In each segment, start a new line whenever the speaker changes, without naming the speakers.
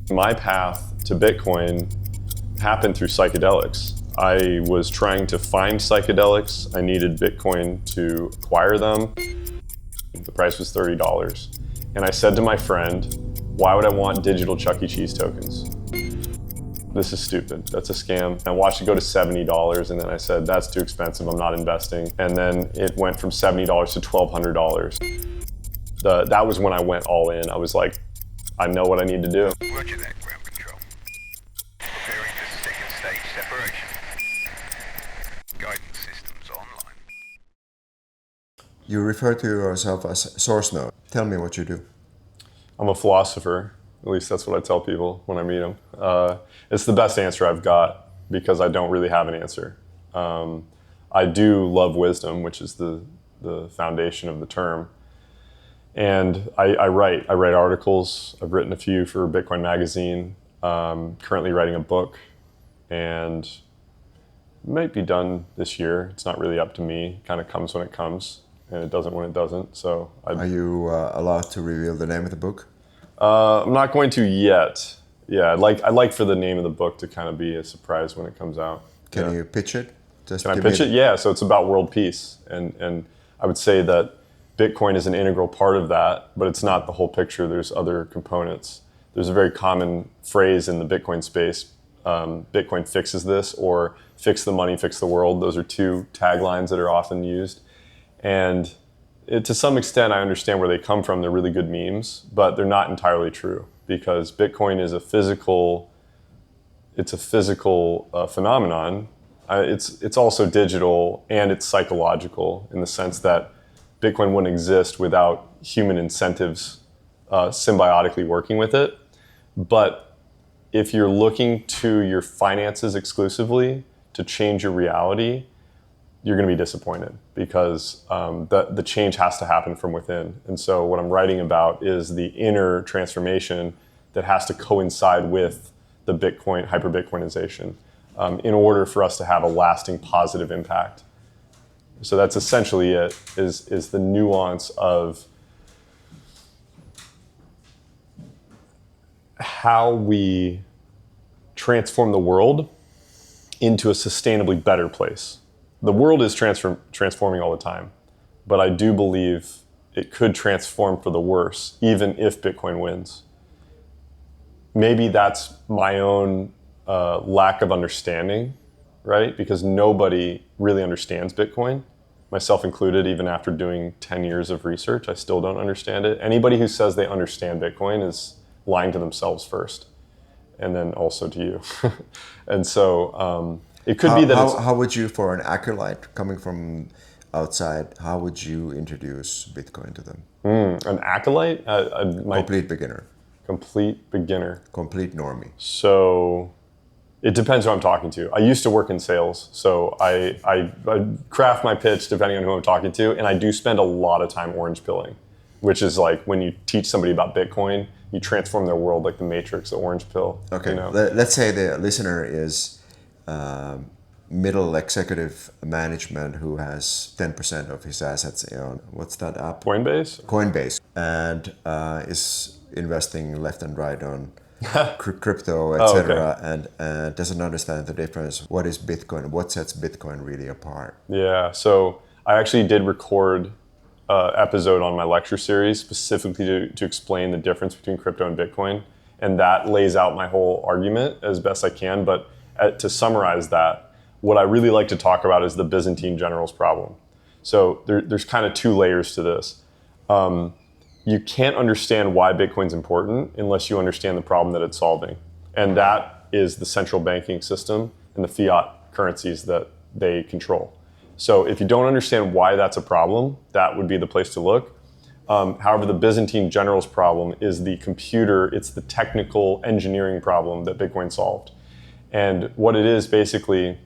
My path to Bitcoin happened through psychedelics. I was trying to find psychedelics. I needed Bitcoin to acquire them. The price was $30. And I said to my friend, why would I want digital Chuck E. Cheese tokens? This is stupid. That's a scam. I watched it go to $70 and then I said, that's too expensive. I'm not investing. And then it went from $70 to $1,200. That was when I went all in. I was like, I know what I need to do.
Roger that, ground control. Preparing for second stage separation. Guidance systems online.
You refer to yourself as SourceNode. Tell me what you do.
I'm a philosopher. At least that's what I tell people when I meet them. It's the best answer I've got because I don't really have an answer. I do love wisdom, which is the foundation of the term. And I write articles. I've written a few for Bitcoin Magazine. Currently writing a book, and it might be done this year. It's not really up to me. It kind of comes when it comes, and it doesn't when it doesn't. So
Are you allowed to reveal the name of the book?
I'm not going to yet. Yeah, I'd like for the name of the book to kind of be a surprise when it comes out.
Can you pitch it?
Can I pitch it? Yeah, so it's about world peace. And I would say that Bitcoin is an integral part of that, but it's not the whole picture. There's other components. There's a very common phrase in the Bitcoin space, Bitcoin fixes this, or fix the money, fix the world. Those are two taglines that are often used. And to some extent, I understand where they come from. They're really good memes, but they're not entirely true because Bitcoin is a physical phenomenon. It's also digital and it's psychological in the sense that Bitcoin wouldn't exist without human incentives symbiotically working with it. But if you're looking to your finances exclusively to change your reality, you're going to be disappointed because the change has to happen from within. And so what I'm writing about is the inner transformation that has to coincide with the Bitcoin, hyper-Bitcoinization, in order for us to have a lasting positive impact. So that's essentially it, is the nuance of how we transform the world into a sustainably better place. The world is transforming all the time, but I do believe it could transform for the worse, even if Bitcoin wins. Maybe that's my own lack of understanding, right? Because nobody really understands Bitcoin, myself included. Even after doing 10 years of research, I still don't understand it. Anybody who says they understand Bitcoin is lying to themselves first, and then also to you. And so it could be that
how would you, for an acolyte coming from outside, how would you introduce Bitcoin to them?
An acolyte?
Complete beginner.
Complete beginner.
Complete normie.
So it depends who I'm talking to. I used to work in sales, so I craft my pitch depending on who I'm talking to, and I do spend a lot of time orange pilling, which is like when you teach somebody about Bitcoin, you transform their world like the Matrix, the orange pill.
Okay,
you know?
Let's say the listener is middle executive management who has 10% of his assets on, what's that app?
Coinbase,
and is investing left and right on crypto, etc., and doesn't understand the difference. What is Bitcoin? What sets Bitcoin really apart?
Yeah, so I actually did record an episode on my lecture series specifically to explain the difference between crypto and Bitcoin, and that lays out my whole argument as best I can. But to summarize that, what I really like to talk about is the Byzantine generals problem. So there's kind of two layers to this. You can't understand why Bitcoin's important unless you understand the problem that it's solving. And that is the central banking system and the fiat currencies that they control. So if you don't understand why that's a problem, that would be the place to look. However, the Byzantine generals problem is the computer, it's the technical engineering problem that Bitcoin solved. And what it is basically,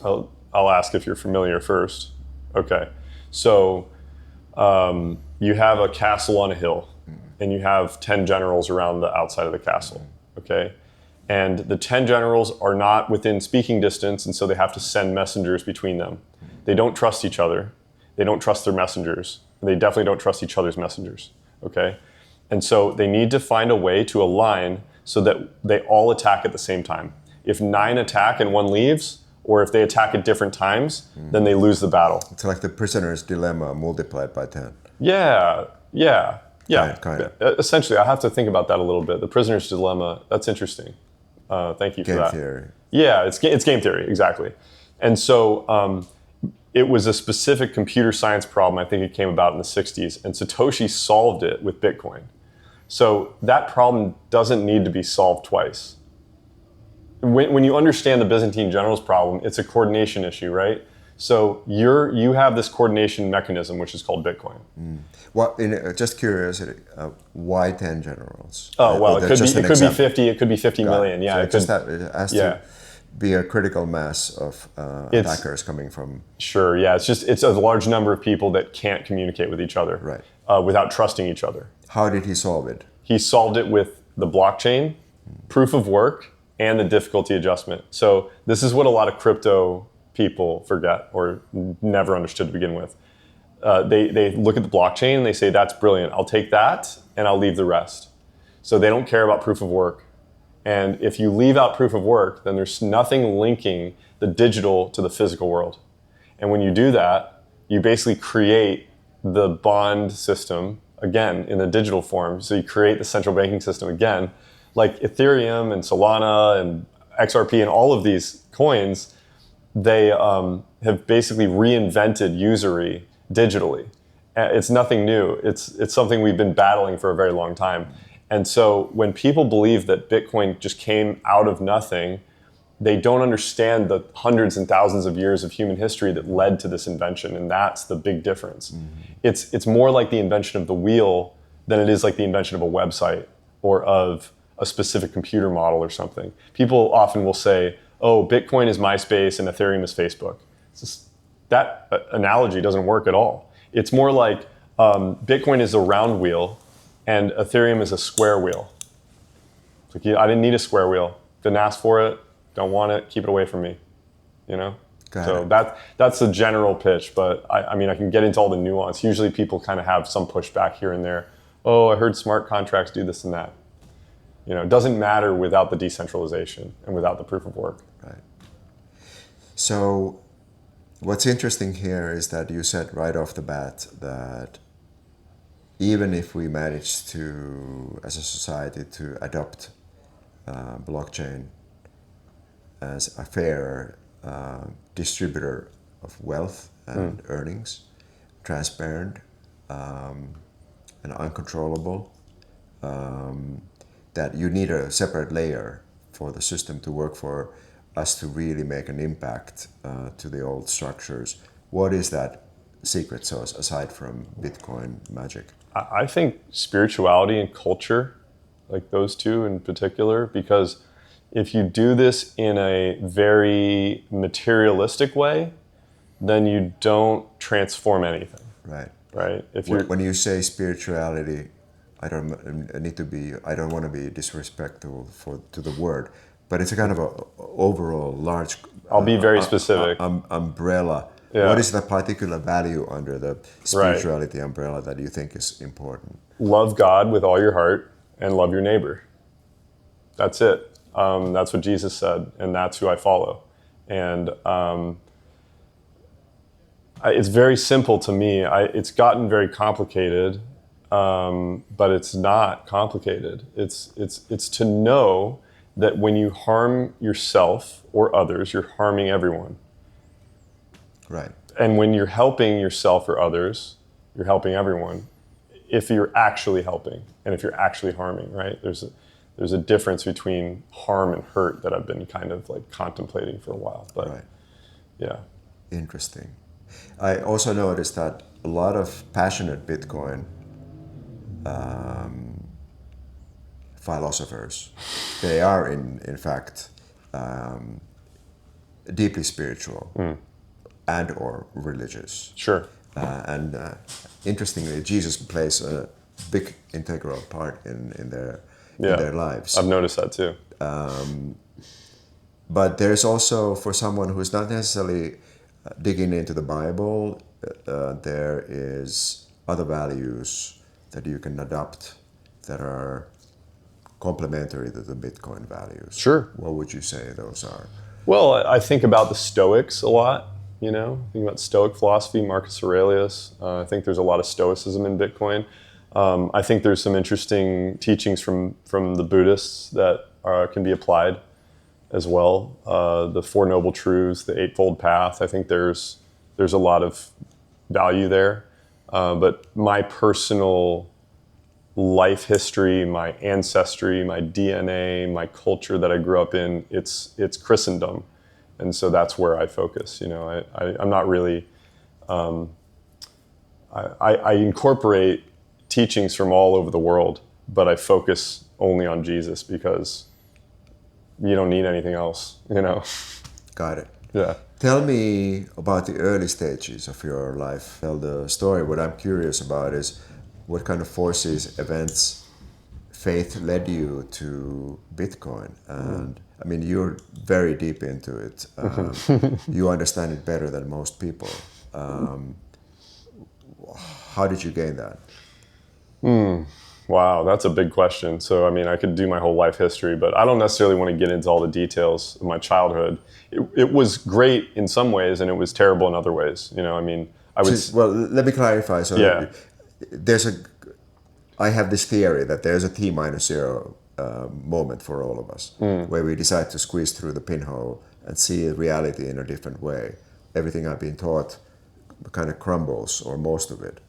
I'll ask if you're familiar first. Okay, so you have a castle on a hill, and you have 10 generals around the outside of the castle, okay? And the 10 generals are not within speaking distance, and so they have to send messengers between them. They don't trust each other. They don't trust their messengers. And they definitely don't trust each other's messengers, okay? And so they need to find a way to align so that they all attack at the same time. If 9 attack and 1 leaves, or if they attack at different times, then they lose the battle.
It's like the prisoner's dilemma multiplied by 10.
Yeah.
Kind of.
Essentially, I have to think about that a little bit. The prisoner's dilemma, that's interesting. Thank you for that.
Game theory.
Yeah, it's game theory, exactly. And so it was a specific computer science problem. I think it came about in the 60s, and Satoshi solved it with Bitcoin. So that problem doesn't need to be solved twice. When you understand the Byzantine generals problem, it's a coordination issue, right? So you have this coordination mechanism, which is called Bitcoin.
Well, just curiosity, why 10 generals?
Oh, well, it could be
example.
50, it could be 50 million. Yeah,
So it has to be a critical mass of attackers coming from...
Sure, yeah. It's a large number of people that can't communicate with each other without trusting each other.
How did he solve it?
He solved it with the blockchain, proof of work, and the difficulty adjustment. So this is what a lot of crypto people forget or never understood to begin with. They look at the blockchain and they say, that's brilliant. I'll take that and I'll leave the rest. So they don't care about proof of work. And if you leave out proof of work, then there's nothing linking the digital to the physical world. And when you do that, you basically create the bond system again in the digital form. So you create the central banking system again, like Ethereum and Solana and XRP and all of these coins. They have basically reinvented usury digitally. It's nothing new. It's something we've been battling for a very long time. And so when people believe that Bitcoin just came out of nothing, they don't understand the hundreds and thousands of years of human history that led to this invention. And that's the big difference. It's more like the invention of the wheel than it is like the invention of a website or of a specific computer model or something. People often will say, oh, Bitcoin is MySpace and Ethereum is Facebook. That analogy doesn't work at all. It's more like Bitcoin is a round wheel and Ethereum is a square wheel. It's like, I didn't need a square wheel. Didn't ask for it. Don't want it. Keep it away from me. You know? So that's the general pitch. But I mean, I can get into all the nuance. Usually people kind of have some pushback here and there. Oh, I heard smart contracts do this and that. You know, it doesn't matter without the decentralization and without the proof of work.
Right. So what's interesting here is that you said right off the bat that even if we manage to, as a society, to adopt blockchain as a fair distributor of wealth and earnings, transparent and uncontrollable, that you need a separate layer for the system to work for us to really make an impact to the old structures. What is that secret sauce aside from Bitcoin magic?
I think spirituality and culture, like those two in particular, because if you do this in a very materialistic way, then you don't transform anything.
Right.
Right.
When you say spirituality, I don't want to be disrespectful to the word, but it's a kind of a overall large.
I'll be very specific.
Umbrella. Yeah. What is the particular value under the spirituality umbrella that you think is important?
Love God with all your heart and love your neighbor. That's it. That's what Jesus said, and that's who I follow. And it's very simple to me. It's gotten very complicated, but it's not complicated. It's to know that when you harm yourself or others, you're harming everyone.
Right.
And when you're helping yourself or others, you're helping everyone. If you're actually helping and if you're actually harming, right? There's a difference between harm and hurt that I've been kind of like contemplating for a while. But
right.
Yeah.
Interesting. I also noticed that a lot of passionate Bitcoin philosophers, they are in fact deeply spiritual and or religious.
Sure.
And interestingly, Jesus plays a big integral part in their lives.
I've noticed that too.
But there's also, for someone who's not necessarily digging into the Bible, there is other values that you can adopt that are complementary to the Bitcoin values.
Sure.
What would you say those are?
Well, I think about the Stoics a lot. Think about Stoic philosophy, Marcus Aurelius. I think there's a lot of Stoicism in Bitcoin. I think there's some interesting teachings from the Buddhists that can be applied as well. The Four Noble Truths, the Eightfold Path. I think there's a lot of value there. But my personal life history, my ancestry, my DNA, my culture that I grew up in, it's Christendom. And so that's where I focus. I'm not really, I incorporate teachings from all over the world, but I focus only on Jesus because you don't need anything else,
Got it.
Yeah.
Tell me about the early stages of your life. Tell the story. What I'm curious about is what kind of forces, events, faith led you to Bitcoin. And I mean, you're very deep into it. You understand it better than most people. How did you gain that?
Wow, that's a big question. So, I mean, I could do my whole life history, but I don't necessarily want to get into all the details of my childhood. It was great in some ways, and it was terrible in other ways. I mean,
Well, let me clarify. So,
Yeah.
I have this theory that there's a T minus zero moment for all of us, where we decide to squeeze through the pinhole and see reality in a different way. Everything I've been taught kind of crumbles, or most of it.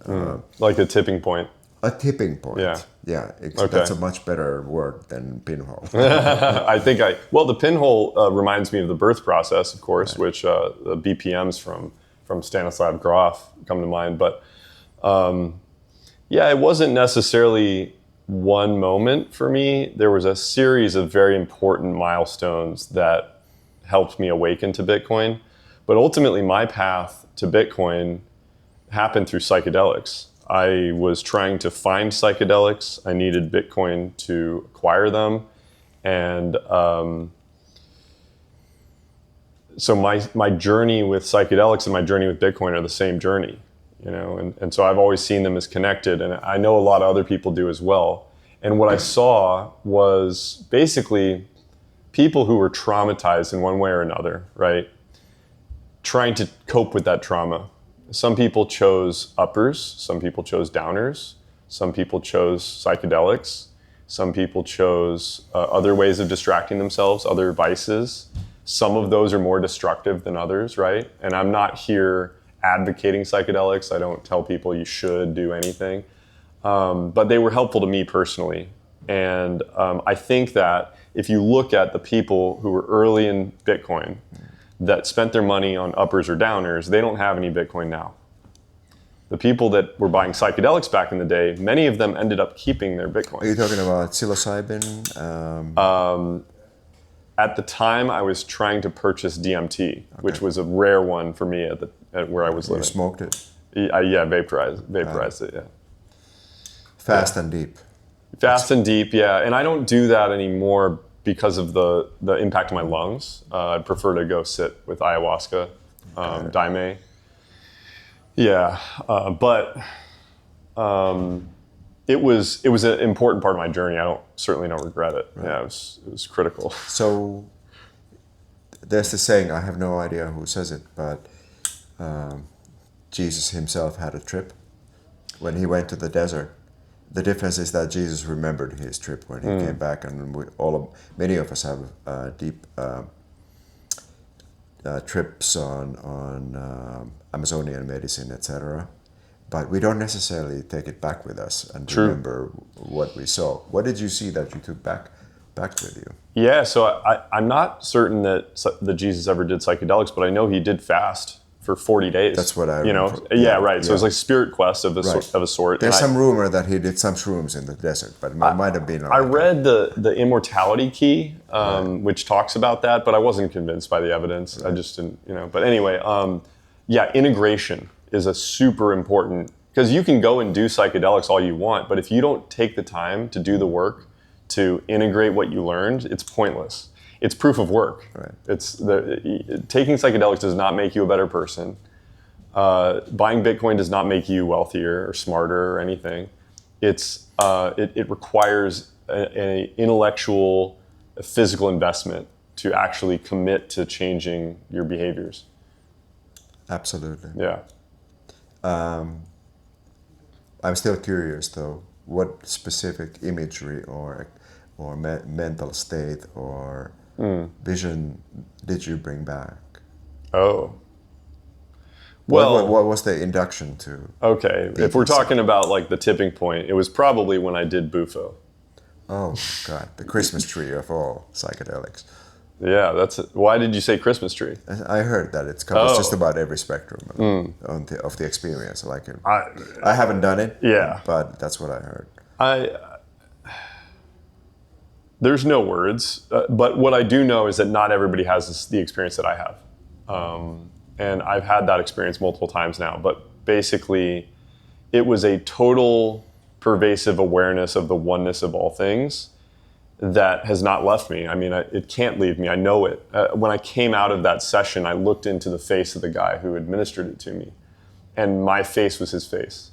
like a tipping point.
A tipping point.
Yeah.
Yeah.
Okay.
That's a much better word than pinhole.
The pinhole reminds me of the birth process, of course, which the BPMs from Stanislav Grof come to mind. But it wasn't necessarily one moment for me. There was a series of very important milestones that helped me awaken to Bitcoin. But ultimately, my path to Bitcoin happened through psychedelics. I was trying to find psychedelics. I needed Bitcoin to acquire them. And so my journey with psychedelics and my journey with Bitcoin are the same journey, and so I've always seen them as connected, and I know a lot of other people do as well. And what I saw was basically people who were traumatized in one way or another, right? Trying to cope with that trauma. Some people chose uppers, some people chose downers, some people chose psychedelics, some people chose other ways of distracting themselves, other vices. Some of those are more destructive than others, right? And I'm not here advocating psychedelics. I don't tell people you should do anything. But they were helpful to me personally. And I think that if you look at the people who were early in Bitcoin that spent their money on uppers or downers, they don't have any Bitcoin now. The people that were buying psychedelics back in the day, many of them ended up keeping their Bitcoin.
Are you talking about psilocybin?
At the time, I was trying to purchase DMT, which was a rare one for me at where I was living.
You smoked it?
Vaporized it, yeah.
Fast and deep.
Fast and deep, yeah. And I don't do that anymore because of the impact on my lungs. I prefer to go sit with ayahuasca, daime. Yeah, but it was an important part of my journey. I certainly don't regret it. Right. Yeah, it was critical.
So there's the saying, I have no idea who says it, but Jesus himself had a trip when he went to the desert. The difference is that Jesus remembered his trip when he came back, and many of us have deep trips on Amazonian medicine, etc. But we don't necessarily take it back with us and remember what we saw. What did you see that you took back with you? Yeah,
so I'm not certain that Jesus ever did psychedelics, but I know he did fast for 40 days.
That's what I
remember. Yeah, right. So it was like spirit quest of a sort.
There's some rumor that he did some shrooms in the desert, but it might have been.
I read the Immortality Key, which talks about that, but I wasn't convinced by the evidence. Right. I just didn't, But anyway, integration is a super important, because you can go and do psychedelics all you want, but if you don't take the time to do the work to integrate what you learned, it's pointless. It's proof of work. Right. Taking psychedelics does not make you a better person. Buying Bitcoin does not make you wealthier or smarter or anything. it requires an intellectual, a physical investment to actually commit to changing your behaviors.
Absolutely.
Yeah.
I'm still curious though, what specific imagery or mental state or vision did you bring back?
Oh.
What,
Well,
what was the induction to?
okay. If we're talking about like the tipping point, it was probably when I did Bufo.
Oh God, the Christmas tree of all psychedelics.
Yeah, why did you say Christmas tree?
I heard that it covers just
Oh.
about every spectrum of the experience. Like
I,
I haven't done it,
Yeah.
but that's what I heard.
There's no words, but what I do know is that not everybody has the experience that I have. And I've had that experience multiple times now, but basically it was a total pervasive awareness of the oneness of all things that has not left me. I mean, it can't leave me. I know it. When I came out of that session, I looked into the face of the guy who administered it to me, and my face was his face.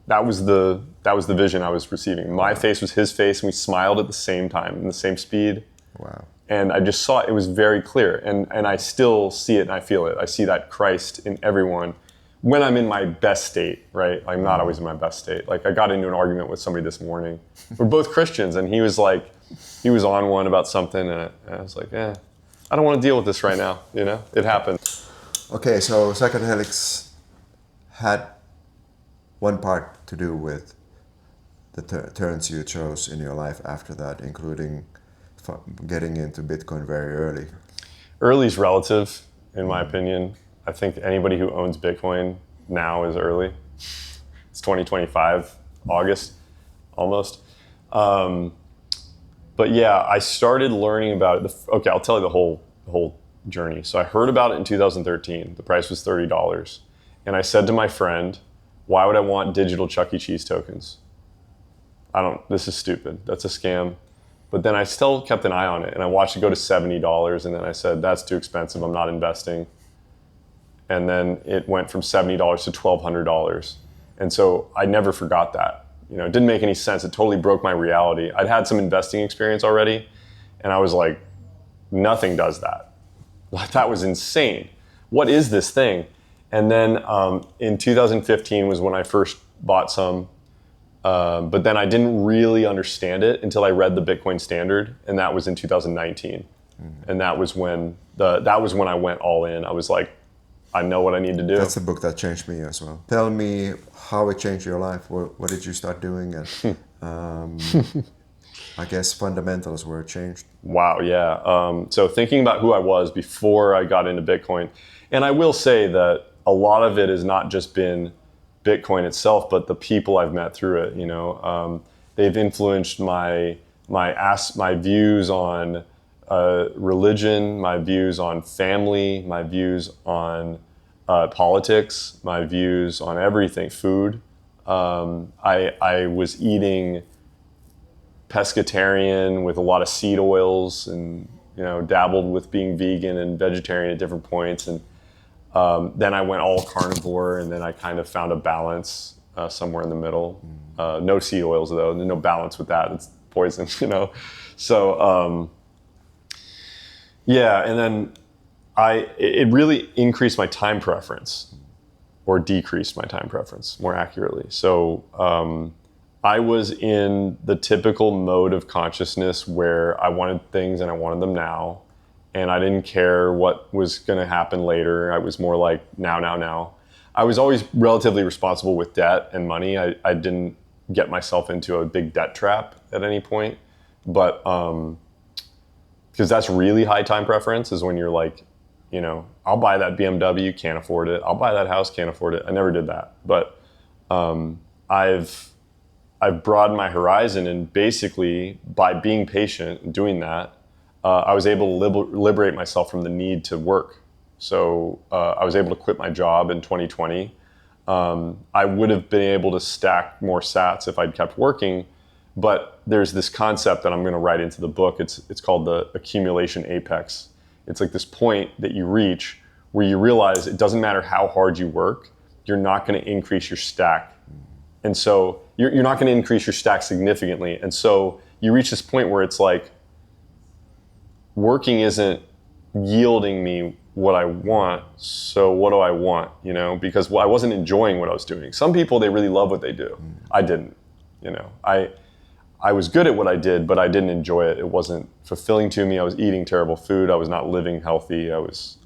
That was the vision I was receiving. My face was his face, and we smiled at the same time, in the same speed.
Wow.
And I just saw it. It was very clear. And I still see it and I feel it. I see that Christ in everyone when I'm in my best state, right? I'm not always in my best state. Like I got into an argument with somebody this morning. We're both Christians, and he was on one about something, and I was like, I don't want to deal with this right now. You know, it happened.
Okay, so psychedelics had one part to do with the turns you chose in your life after that, including getting into Bitcoin very early.
Early is relative, in my opinion. I think anybody who owns Bitcoin now is early. It's 2025, August, almost. But yeah, I started learning about it. Okay, I'll tell you the whole journey. So I heard about it in 2013. The price was $30. And I said to my friend, why would I want digital Chuck E. Cheese tokens? This is stupid. That's a scam. But then I still kept an eye on it, and I watched it go to $70, and then I said, that's too expensive, I'm not investing. And then it went from $70 to $1,200. And so I never forgot that. You know, it didn't make any sense. It totally broke my reality. I'd had some investing experience already, and I was like, nothing does that. That was insane. What is this thing? And then in 2015 was when I first bought some. But then I didn't really understand it until I read the Bitcoin Standard, and that was in 2019. Mm-hmm. And that was when I went all in. I was like, I know what I need to do.
That's the book that changed me as well. Tell me how it changed your life. What did you start doing? And I guess fundamentals were changed.
Wow, yeah. So thinking about who I was before I got into Bitcoin, and I will say that a lot of it has not just been Bitcoin itself, but the people I've met through it. You know, they've influenced my views on religion, my views on family, my views on politics, my views on everything, food. I was eating pescatarian with a lot of seed oils, and you know, dabbled with being vegan and vegetarian at different points, and then I went all carnivore, and then I kind of found a balance somewhere in the middle. No seed oils though, there's no balance with that. It's poison, you know. So yeah, and then it really increased my time preference, or decreased my time preference, more accurately. So I was in the typical mode of consciousness where I wanted things and I wanted them now. And I didn't care what was going to happen later. I was more like now. I was always relatively responsible with debt and money. I didn't get myself into a big debt trap at any point. But because that's really high time preference, is when you're like, you know, I'll buy that BMW, can't afford it. I'll buy that house, can't afford it. I never did that. But I've broadened my horizon, and basically by being patient and doing that, I was able to liberate myself from the need to work. So I was able to quit my job in 2020. I would have been able to stack more sats if I'd kept working, but there's this concept that I'm going to write into the book. It's called the accumulation apex. It's like this point that you reach where you realize it doesn't matter how hard you work, you're not going to increase your stack And so you're not going to increase your stack significantly. And so you reach this point where it's like working isn't yielding me what I want. So what do I want? You know, because I wasn't enjoying what I was doing. Some people, they really love what they do. I didn't. You know, I was good at what I did, but I didn't enjoy it. It wasn't fulfilling to me. I was eating terrible food. I was not living healthy. I was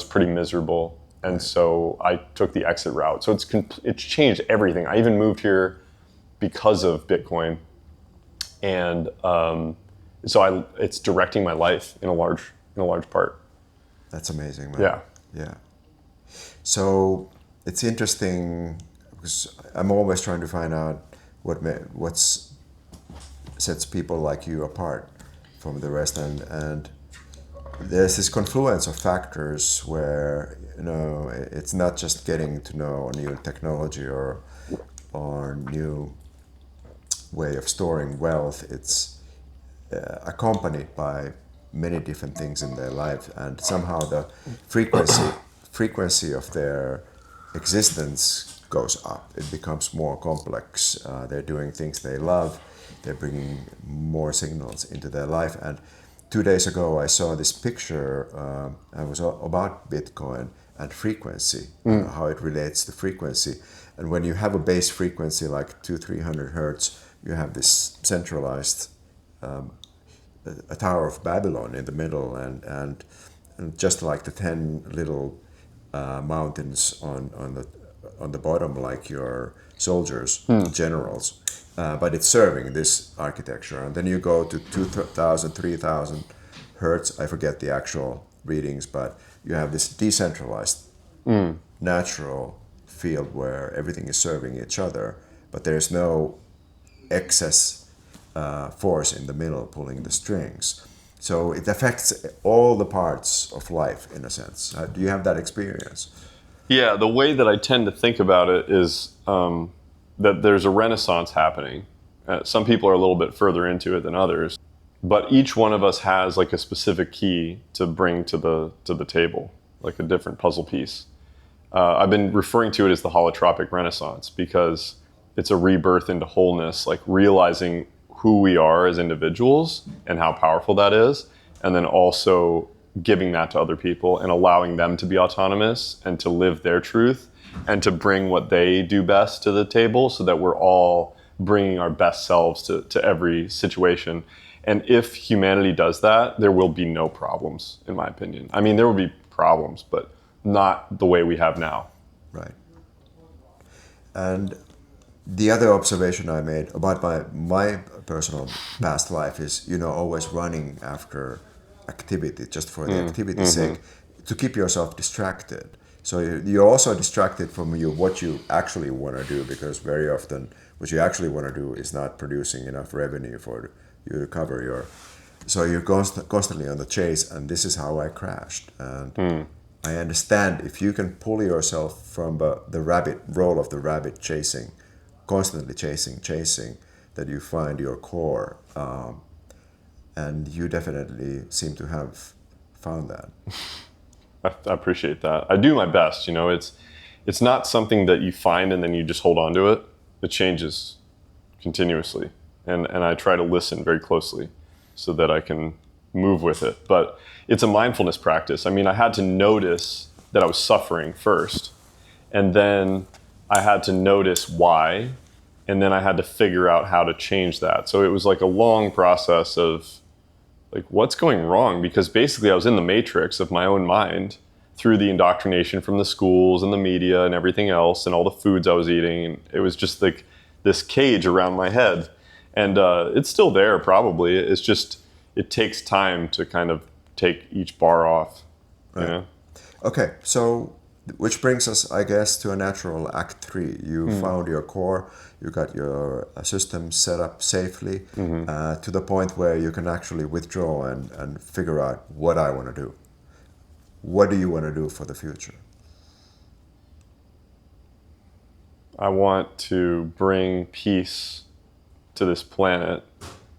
pretty miserable. And so I took the exit route. So it's changed everything. I even moved here because of Bitcoin. And so it's directing my life in a large part.
That's amazing, man.
Yeah.
Yeah. So it's interesting because I'm always trying to find out what sets people like you apart from the rest, and there's this confluence of factors where, you know, it's not just getting to know a new technology or new way of storing wealth. It's accompanied by many different things in their life, and somehow the frequency of their existence goes up. It becomes more complex. They're doing things they love. They're bringing more signals into their life. And 2 days ago, I saw this picture. It was about Bitcoin and frequency, how it relates to frequency. And when you have a base frequency like 200-300 hertz, you have this centralized a Tower of Babylon in the middle, and just like the 10 little mountains on the bottom, like your soldiers, generals. But it's serving this architecture. And then you go to 2,000, 3,000 hertz. I forget the actual readings, but you have this decentralized natural field where everything is serving each other, but there's no excess force in the middle pulling the strings. So it affects all the parts of life in a sense. Do you have that experience?
Yeah, the way that I tend to think about it is that there's a renaissance happening. Some people are a little bit further into it than others, but each one of us has like a specific key to bring to the table, like a different puzzle piece. I've been referring to it as the holotropic renaissance because it's a rebirth into wholeness, like realizing who we are as individuals and how powerful that is, and then also giving that to other people and allowing them to be autonomous and to live their truth and to bring what they do best to the table so that we're all bringing our best selves to every situation. And if humanity does that, there will be no problems, in my opinion. I mean, there will be problems, but not the way we have now.
Right. And the other observation I made about my personal past life is, you know, always running after activity just for the activity's sake to keep yourself distracted. So you're also distracted from what you actually want to do, because very often what you actually want to do is not producing enough revenue for you to cover your. So you're constantly on the chase, and this is how I crashed. And I understand if you can pull yourself from the rabbit role of the rabbit chasing, constantly chasing, that you find your core. And you definitely seem to have found that.
I appreciate that. I do my best, you know. It's not something that you find and then you just hold on to it. It changes continuously. And I try to listen very closely so that I can move with it. But it's a mindfulness practice. I mean, I had to notice that I was suffering first. And then I had to notice why. And then I had to figure out how to change that. So it was like a long process of like, what's going wrong? Because basically I was in the matrix of my own mind through the indoctrination from the schools and the media and everything else and all the foods I was eating. And it was just like this cage around my head. And it's still there probably. It's just, it takes time to kind of take each bar off.
Right.
You know?
Okay, so which brings us, I guess, to a natural act 3. You found your core, you got your system set up safely to the point where you can actually withdraw and figure out what I want to do. What do you want to do for the future?
I want to bring peace to this planet.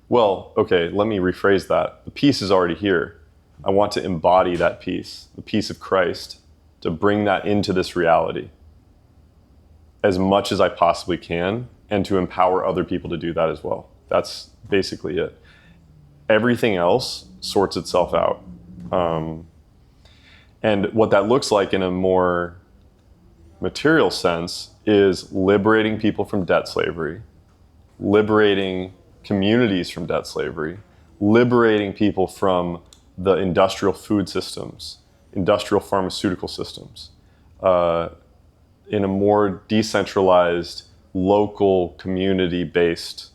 Well, okay, let me rephrase that. The peace is already here. I want to embody that peace, the peace of Christ, to bring that into this reality. as much as I possibly can and to empower other people to do that as well. That's basically it. Everything else sorts itself out. And what that looks like in a more material sense is liberating people from debt slavery, liberating communities from debt slavery, liberating people from the industrial food systems, industrial pharmaceutical systems, in a more decentralized, local, community-based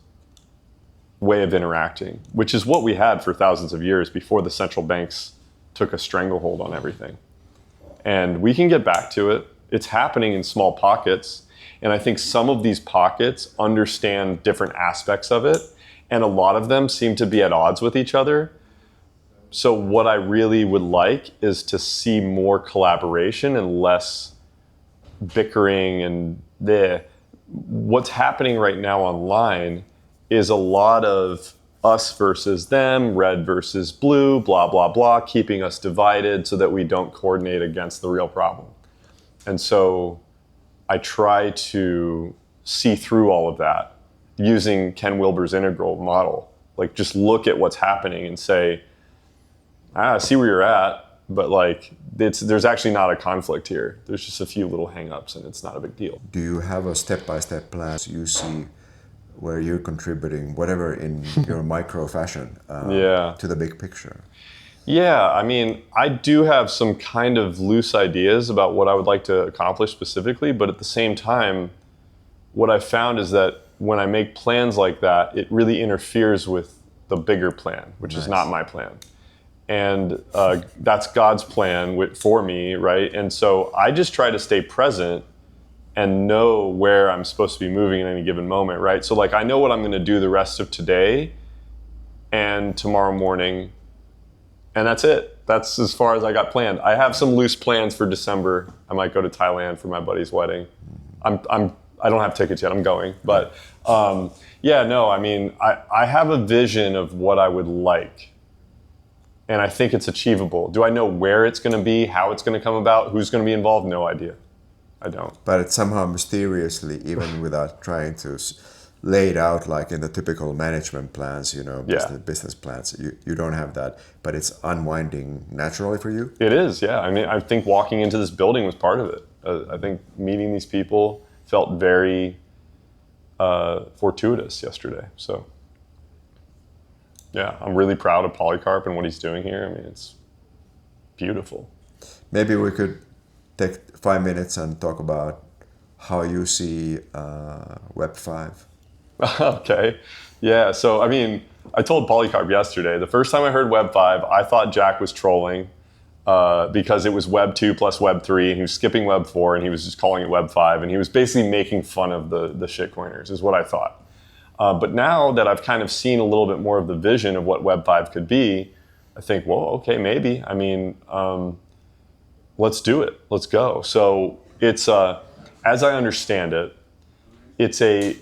way of interacting, which is what we had for thousands of years before the central banks took a stranglehold on everything. And we can get back to it. It's happening in small pockets. And I think some of these pockets understand different aspects of it. And a lot of them seem to be at odds with each other. So what I really would like is to see more collaboration and less bickering and what's happening right now online is a lot of us versus them, red versus blue, blah, blah, blah, keeping us divided so that we don't coordinate against the real problem. And so I try to see through all of that using Ken Wilber's integral model. Like, just look at what's happening and say, I see where you're at, but like there's actually not a conflict here. There's just a few little hang-ups and it's not a big deal.
Do you have a step-by-step plan you see where you're contributing whatever in your micro fashion to the big picture?
Yeah, I mean, I do have some kind of loose ideas about what I would like to accomplish specifically, but at the same time, what I found is that when I make plans like that, it really interferes with the bigger plan, which is not my plan. And that's God's plan for me, right? And so I just try to stay present and know where I'm supposed to be moving in any given moment, right? So like I know what I'm gonna do the rest of today and tomorrow morning, and that's it. That's as far as I got planned. I have some loose plans for December. I might go to Thailand for my buddy's wedding. I don't have tickets yet, I'm going. But I mean, I have a vision of what I would like. And I think it's achievable. Do I know where it's going to be, how it's going to come about, who's going to be involved? No idea. I don't.
But it's somehow mysteriously, even without trying to lay it out like in the typical management plans, business plans, you don't have that. But it's unwinding naturally for you?
It is, yeah. I mean, I think walking into this building was part of it. I think meeting these people felt very fortuitous yesterday. So. Yeah, I'm really proud of Polycarp and what he's doing here. I mean, it's beautiful.
Maybe we could take 5 minutes and talk about how you see Web 5.
Okay. Yeah, so I mean, I told Polycarp yesterday, the first time I heard Web 5, I thought Jack was trolling because it was Web 2 plus Web 3, and he was skipping Web 4, and he was just calling it Web 5, and he was basically making fun of the shitcoiners, is what I thought. But now that I've kind of seen a little bit more of the vision of what Web 5 could be, I think, well, okay, maybe. I mean, let's do it. Let's go. So it's, as I understand it, it's a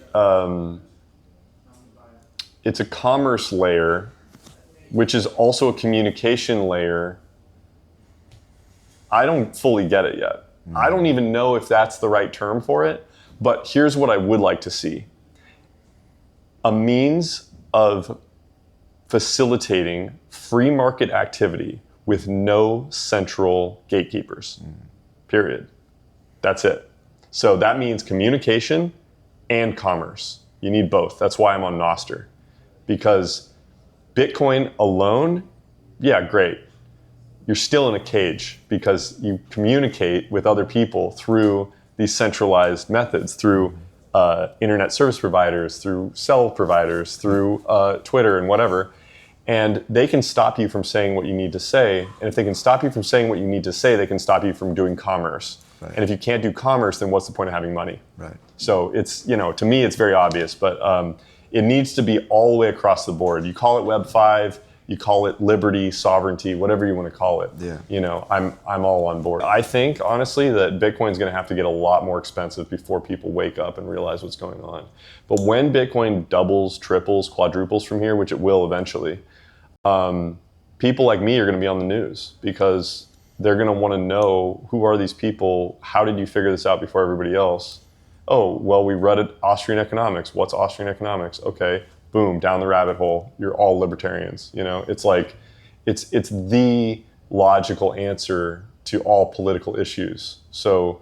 commerce layer, which is also a communication layer. I don't fully get it yet. I don't even know if that's the right term for it, but here's what I would like to see. A means of facilitating free market activity with no central gatekeepers, period. That's it. So that means communication and commerce. You need both. That's why I'm on Nostr. Because Bitcoin alone, yeah, great. You're still in a cage because you communicate with other people through these centralized methods, through internet service providers, through cell providers, through Twitter and whatever. And they can stop you from saying what you need to say. And if they can stop you from saying what you need to say, they can stop you from doing commerce. Right. And if you can't do commerce, then what's the point of having money? Right. So it's, to me, it's very obvious, but it needs to be all the way across the board. You call it Web 5, you call it liberty, sovereignty, whatever you want to call it. Yeah. I'm all on board. I think, honestly, that Bitcoin's going to have to get a lot more expensive before people wake up and realize what's going on. But when Bitcoin doubles, triples, quadruples from here, which it will eventually, people like me are going to be on the news because they're going to want to know, who are these people? How did you figure this out before everybody else? Oh, well, we read it, Austrian economics. What's Austrian economics? Okay, boom, down the rabbit hole. You're all libertarians. You know, it's like, it's the logical answer to all political issues. So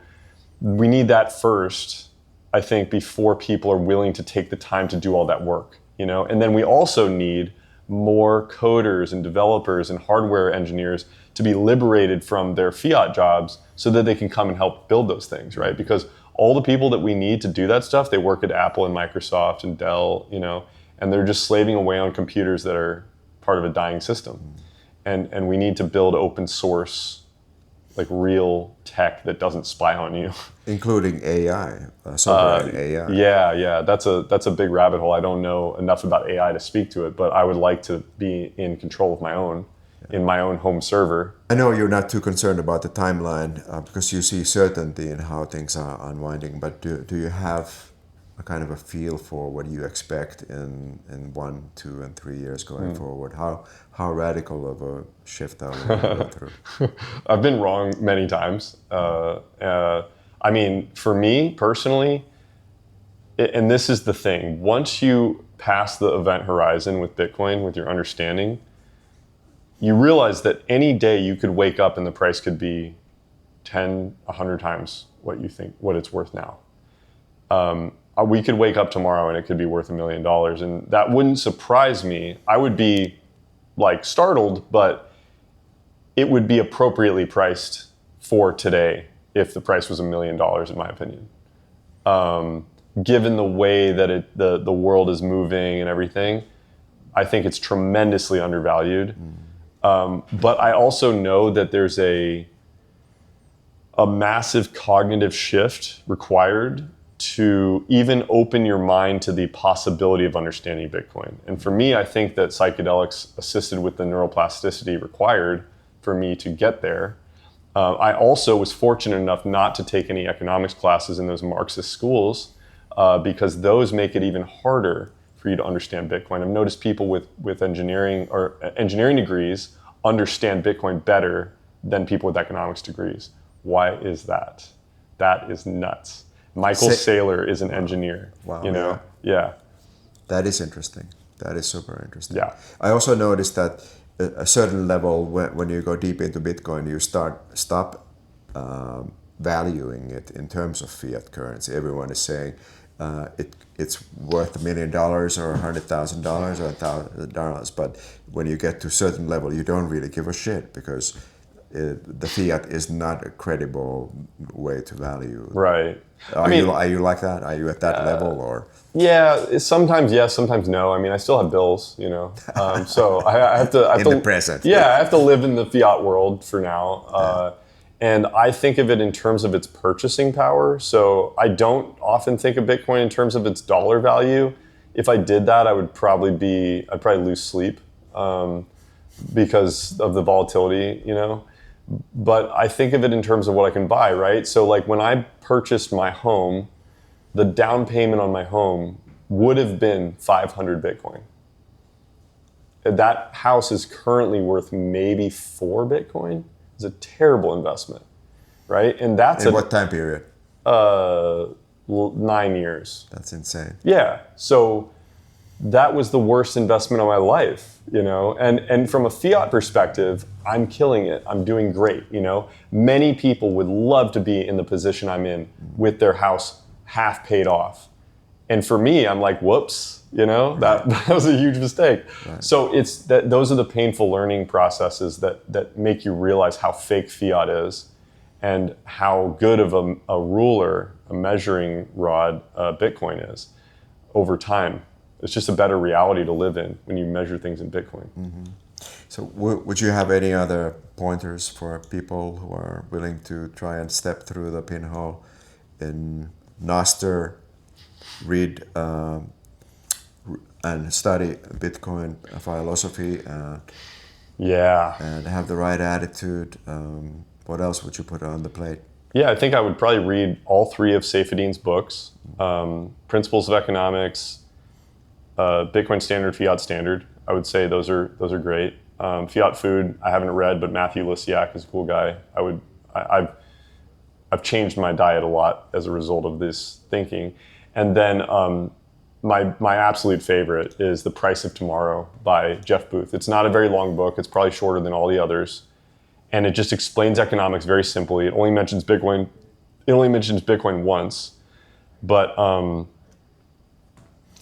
we need that first, I think, before people are willing to take the time to do all that work. You know, and then we also need more coders and developers and hardware engineers to be liberated from their fiat jobs so that they can come and help build those things, right? Because all the people that we need to do that stuff, they work at Apple and Microsoft and Dell, you know, and they're just slaving away on computers that are part of a dying system. And we need to build open source, like real tech that doesn't spy on you.
Including AI, sovereign AI.
Yeah, that's a big rabbit hole. I don't know enough about AI to speak to it, but I would like to be in control of my own, in my own home server.
I know you're not too concerned about the timeline because you see certainty in how things are unwinding, but do you have a kind of a feel for what you expect in 1, 2, and 3 years going forward? How radical of a shift are we going to go through?
I've been wrong many times. I mean, for me personally, and this is the thing, once you pass the event horizon with Bitcoin, with your understanding, you realize that any day you could wake up and the price could be 10, 100 times what you think, what it's worth now. We could wake up tomorrow and it could be worth $1 million, and that wouldn't surprise me. I would be like startled, but it would be appropriately priced for today if the price was $1 million, in my opinion. Given the way that the world is moving and everything, I think it's tremendously undervalued. But I also know that there's a massive cognitive shift required to even open your mind to the possibility of understanding Bitcoin. And for me, I think that psychedelics assisted with the neuroplasticity required for me to get there. I also was fortunate enough not to take any economics classes in those Marxist schools because those make it even harder for you to understand Bitcoin. I've noticed people with engineering or engineering degrees understand Bitcoin better than people with economics degrees. Why is that? That is nuts. Michael Saylor is an engineer.
Wow.
You know? Yeah.
That is interesting. That is super interesting.
Yeah.
I also noticed that at a certain level, when you go deep into Bitcoin, you stop valuing it in terms of fiat currency. Everyone is saying it's worth $1 million or $100,000 or $1,000, but when you get to a certain level, you don't really give a shit because the fiat is not a credible way to value.
Right.
Are you like that? Are you at that level or?
Yeah, sometimes yes, sometimes no. I mean, I still have bills, you know. So I have to
In the present.
Yeah, I have to live in the fiat world for now. And I think of it in terms of its purchasing power. So I don't often think of Bitcoin in terms of its dollar value. If I did that, I'd probably lose sleep because of the volatility, you know. But I think of it in terms of what I can buy, right? So like when I purchased my home, the down payment on my home would have been 500 Bitcoin. That house is currently worth maybe 4 Bitcoin. It's a terrible investment, right? And that's
in what time period?
9 years.
That's insane.
Yeah. So that was the worst investment of my life, you know? And from a fiat perspective, I'm killing it. I'm doing great, you know? Many people would love to be in the position I'm in with their house half paid off. And for me, I'm like, whoops, you know, that was a huge mistake. Right. So it's that those are the painful learning processes that make you realize how fake fiat is and how good of a ruler, a measuring rod, Bitcoin is over time. It's just a better reality to live in when you measure things in Bitcoin.
Mm-hmm. So would you have any other pointers for people who are willing to try and step through the pinhole in Nostr, read and study Bitcoin philosophy and have the right attitude? What else would you put on the plate?
Yeah, I think I would probably read all 3 of Saifedean's books, Principles of Economics, Bitcoin Standard, Fiat Standard. I would say those are great. Fiat Food I haven't read, but Matthew Lysiak is a cool guy. I I've changed my diet a lot as a result of this thinking. And then my absolute favorite is The Price of Tomorrow by Jeff Booth. It's not a very long book. It's probably shorter than all the others. And it just explains economics very simply. It only mentions Bitcoin. It only mentions Bitcoin once, but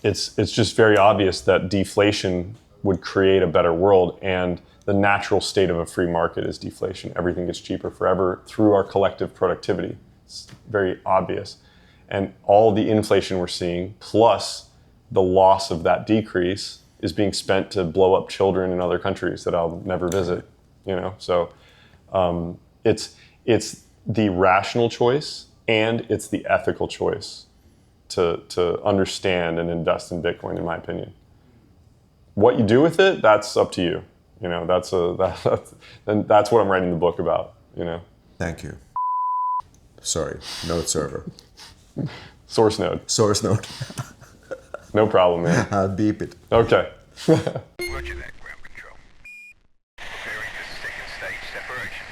it's just very obvious that deflation would create a better world, and the natural state of a free market is deflation. Everything gets cheaper forever through our collective productivity. It's very obvious. And all the inflation we're seeing, plus the loss of that decrease, is being spent to blow up children in other countries that I'll never visit. So it's the rational choice and it's the ethical choice to understand and invest in Bitcoin, in my opinion. What you do with it, that's up to you. That's what I'm writing the book about.
Thank you. Sorry, node server.
SourceNode.
SourceNode.
No problem, man.
I'll beep it.
Okay.
Roger that, ground control. Preparing for second stage separation.